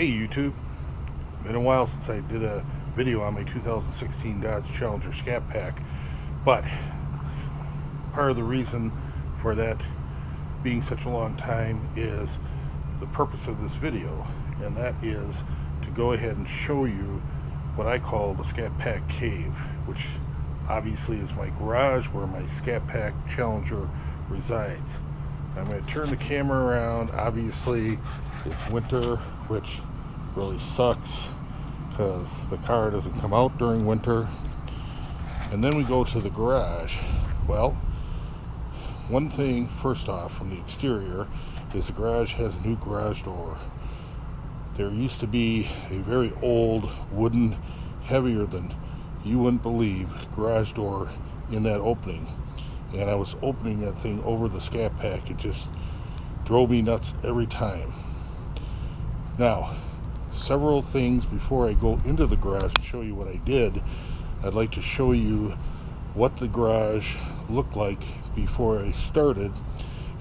Hey YouTube, been a while since I did a video on my 2016 Dodge Challenger Scat Pack, but part of the reason for that being such a long time is the purpose of this video, and that is to go ahead and show you what I call the Scat Pack Cave, which obviously is my garage where my Scat Pack Challenger resides. I'm going to turn the camera around. Obviously it's winter, which really sucks because the car doesn't come out during winter. And then we go to the garage. Well, one thing first off from the exterior is the garage has a new garage door. There used to be a very old wooden, heavier than you wouldn't believe, garage door in that opening, and I was opening that thing over the Scat Pack. It just drove me nuts every time. Now, several things before I go into the garage and show you what I did. I'd like to show you what the garage looked like before I started,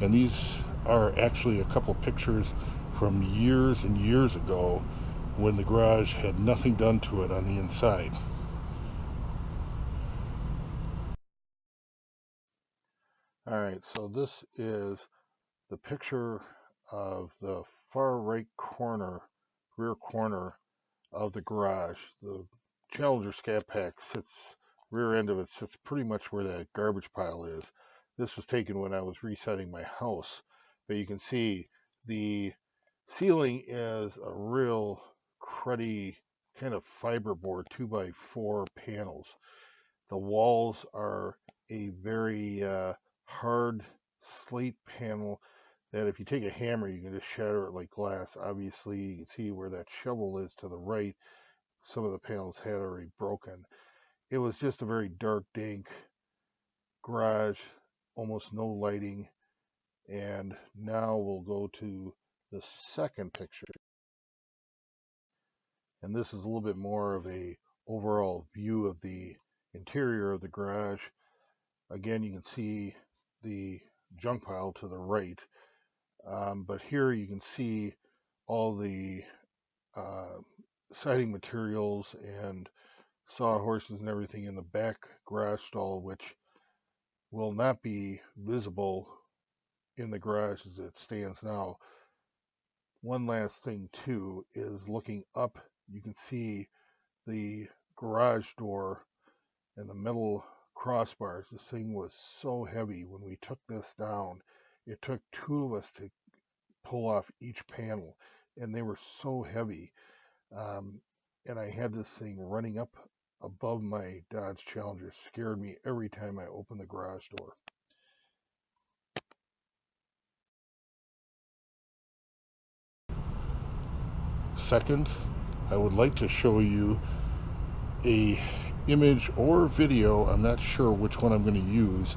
and these are actually a couple pictures from years and years ago when the garage had nothing done to it on the inside. Alright, so this is the picture of the far right corner, rear corner of the garage. The Challenger Scat Pack sits, rear end of it sits pretty much where that garbage pile is. This was taken when I was resetting my house, but you can see the ceiling is a real cruddy kind of fiberboard 2x4 panels. The walls are a very hard slate panel that if you take a hammer you can just shatter it like glass. Obviously you can see where that shovel is to the right. Some of the panels had already broken. It was just a very dark, dank garage, almost no lighting. And now we'll go to the second picture, and this is a little bit more of a overall view of the interior of the garage. Again, you can see the junk pile to the right, but here you can see all the siding materials and sawhorses and everything in the back garage stall, which will not be visible in the garage as it stands now. One last thing too is looking up, you can see the garage door and the metal crossbars. This thing was so heavy. When we took this down, it took two of us to pull off each panel, and they were so heavy. And I had this thing running up above my Dodge Challenger. Scared me every time I opened the garage door. Second, I would like to show you a image or video, I'm not sure which one I'm going to use,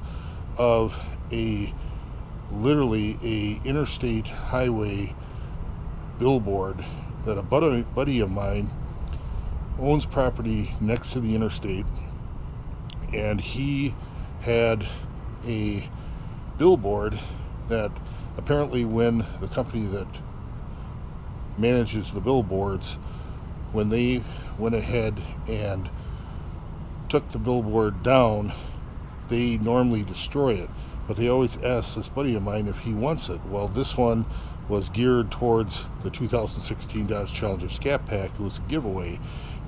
of literally a interstate highway billboard that a buddy of mine owns property next to the interstate, and he had a billboard that apparently when the company that manages the billboards, when they went ahead and took the billboard down, they normally destroy it, but they always ask this buddy of mine if he wants it. Well, this one was geared towards the 2016 Dodge Challenger Scat Pack. It was a giveaway,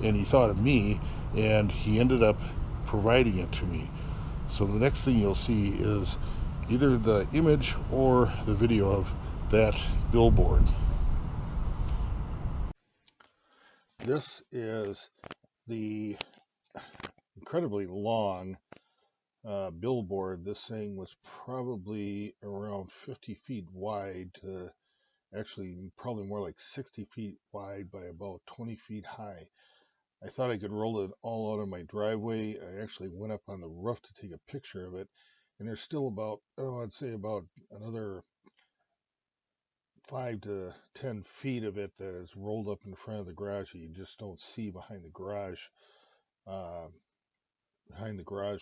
and he thought of me, and he ended up providing it to me. So the next thing you'll see is either the image or the video of that billboard. This is the incredibly long billboard. This thing was probably around 50 feet wide to actually probably more like 60 feet wide by about 20 feet high. I thought I could roll it all out of my driveway. I actually went up on the roof to take a picture of it, and there's still about, I'd say about another 5 to 10 feet of it that is rolled up in front of the garage that you just don't see behind the garage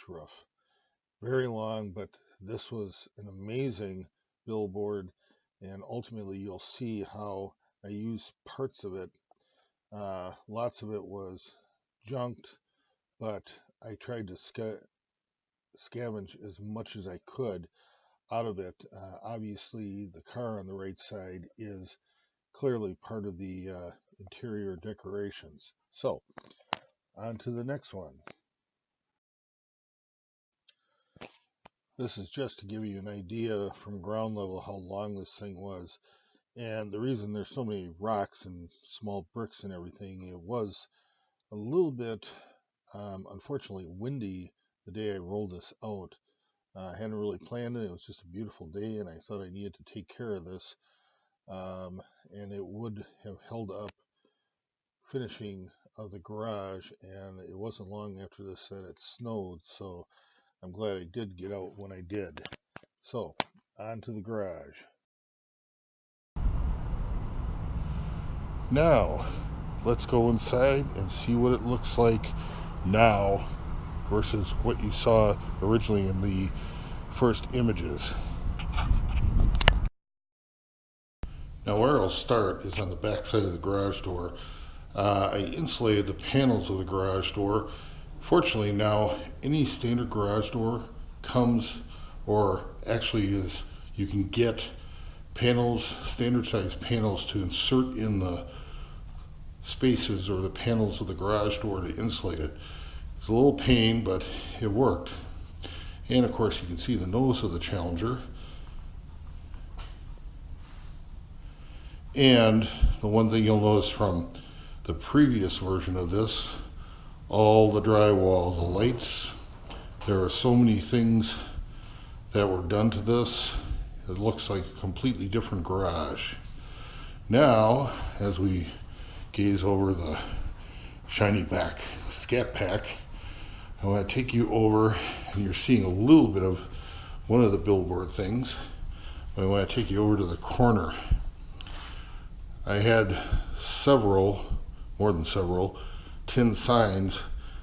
roof. Very long, but this was an amazing billboard, and ultimately you'll see how I use parts of it Lots of it was junked, but I tried to scavenge as much as I could out of it. Obviously, the car on the right side is clearly part of the interior decorations. So, on to the next one. This is just to give you an idea from ground level how long this thing was. And the reason there's so many rocks and small bricks and everything, it was a little bit, unfortunately, windy the day I rolled this out. I hadn't really planned it. It was just a beautiful day, and I thought I needed to take care of this. And it would have held up finishing of the garage, and it wasn't long after this that it snowed, so I'm glad I did get out when I did. So, on to the garage. Now, let's go inside and see what it looks like now versus what you saw originally in the first images. Now, where I'll start is on the back side of the garage door. I insulated the panels of the garage door. Fortunately, now any standard garage door comes, or actually is, you can get panels, standard size panels to insert in the spaces or the panels of the garage door to insulate it. It's a little pain, but it worked. And of course, you can see the nose of the Challenger. And the one thing you'll notice from the previous version of this, all the drywall, the lights, there are so many things that were done to this. It looks like a completely different garage. Now, as we gaze over the shiny back Scat Pack, I want to take you over, and you're seeing a little bit of one of the billboard things. I want to take you over to the corner. I had more than several, tin signs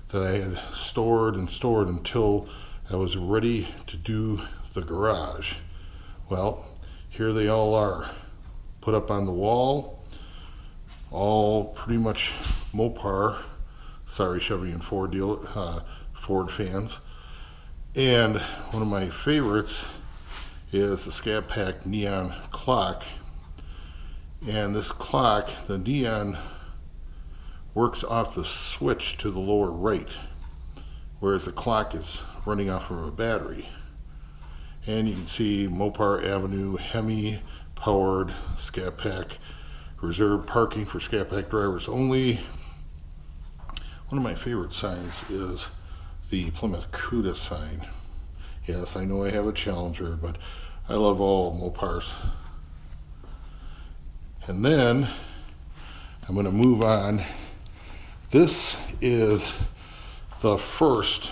that I had stored until I was ready to do the garage. Well, here they all are, put up on the wall, all pretty much Mopar. Sorry, Chevy and Ford Ford fans. And one of my favorites is the Scat Pack neon clock. And this clock, the neon, works off the switch to the lower right, whereas the clock is running off from a battery. And you can see Mopar Avenue, Hemi powered Scat Pack, reserved parking for Scat Pack drivers only. One of my favorite signs is the Plymouth Cuda sign. Yes, I know I have a Challenger, but I love all Mopars. And then I'm going to move on. This is the first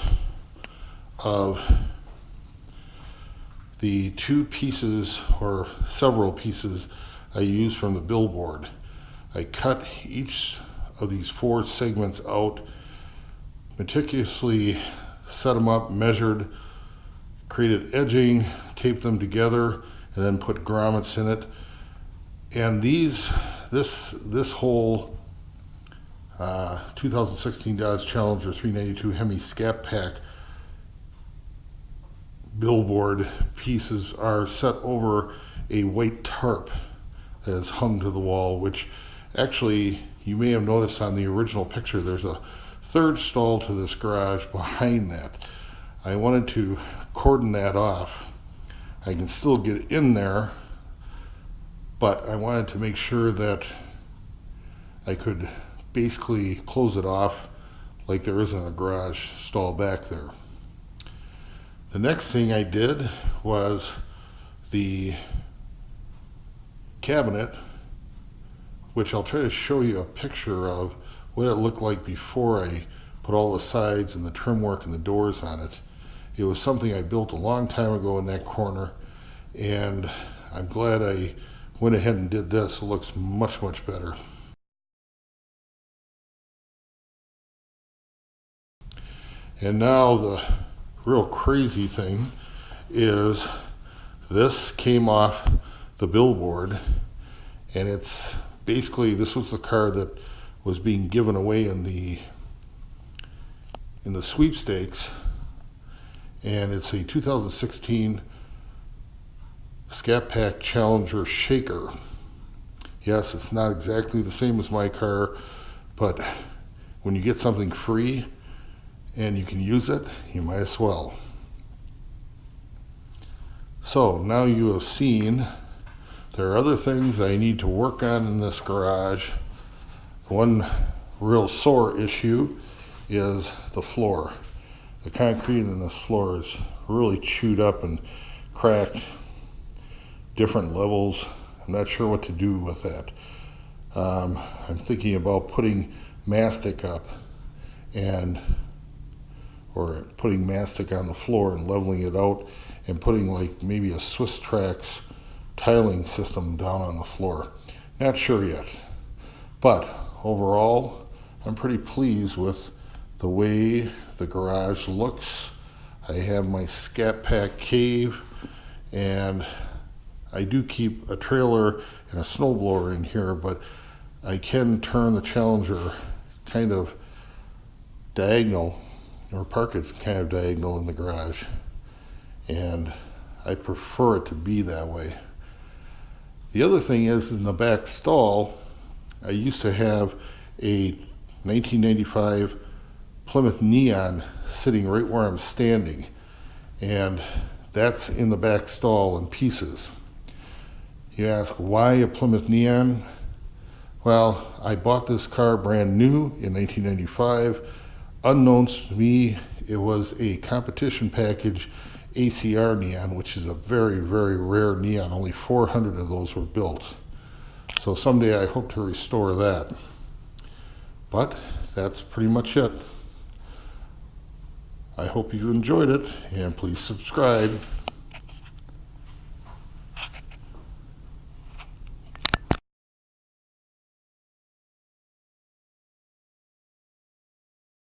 of the two pieces, or several pieces, I used from the billboard. I cut each of these 4 segments out, meticulously set them up, measured, created edging, taped them together, and then put grommets in it. And this whole 2016 Dodge Challenger 392 Hemi Scat Pack billboard pieces are set over a white tarp that is hung to the wall, which actually you may have noticed on the original picture there's a third stall to this garage behind that. I wanted to cordon that off. I can still get in there, but I wanted to make sure that I could basically close it off like there isn't a garage stall back there. The next thing I did was the cabinet, which I'll try to show you a picture of what it looked like before I put all the sides and the trim work and the doors on it. It was something I built a long time ago in that corner, and I'm glad I went ahead and did this. It looks much, much better. And now the real crazy thing is this came off the billboard, and it's basically, this was the car that was being given away in the sweepstakes, and it's a 2016 Scat Pack Challenger shaker. Yes, it's not exactly the same as my car, but when you get something free and you can use it, you might as well. So now you have seen there are other things I need to work on in this garage. One real sore issue is the floor. The concrete in this floor is really chewed up and cracked, different levels. I'm not sure what to do with that. I'm thinking about putting mastic up or putting mastic on the floor and leveling it out and putting like maybe a Swiss Trax tiling system down on the floor. Not sure yet, but overall I'm pretty pleased with the way the garage looks. I have my Scat Pack cave, and I do keep a trailer and a snowblower in here, but I can turn the Challenger kind of diagonal, or park it kind of diagonal in the garage, and I prefer it to be that way. The other thing is in the back stall, I used to have a 1995 Plymouth Neon sitting right where I'm standing, and that's in the back stall in pieces. You ask, why a Plymouth Neon? Well, I bought this car brand new in 1995. Unknowns to me, it was a competition package ACR neon, which is a very, very rare neon. Only 400 of those were built. So someday I hope to restore that. But that's pretty much it. I hope you enjoyed it, and please subscribe.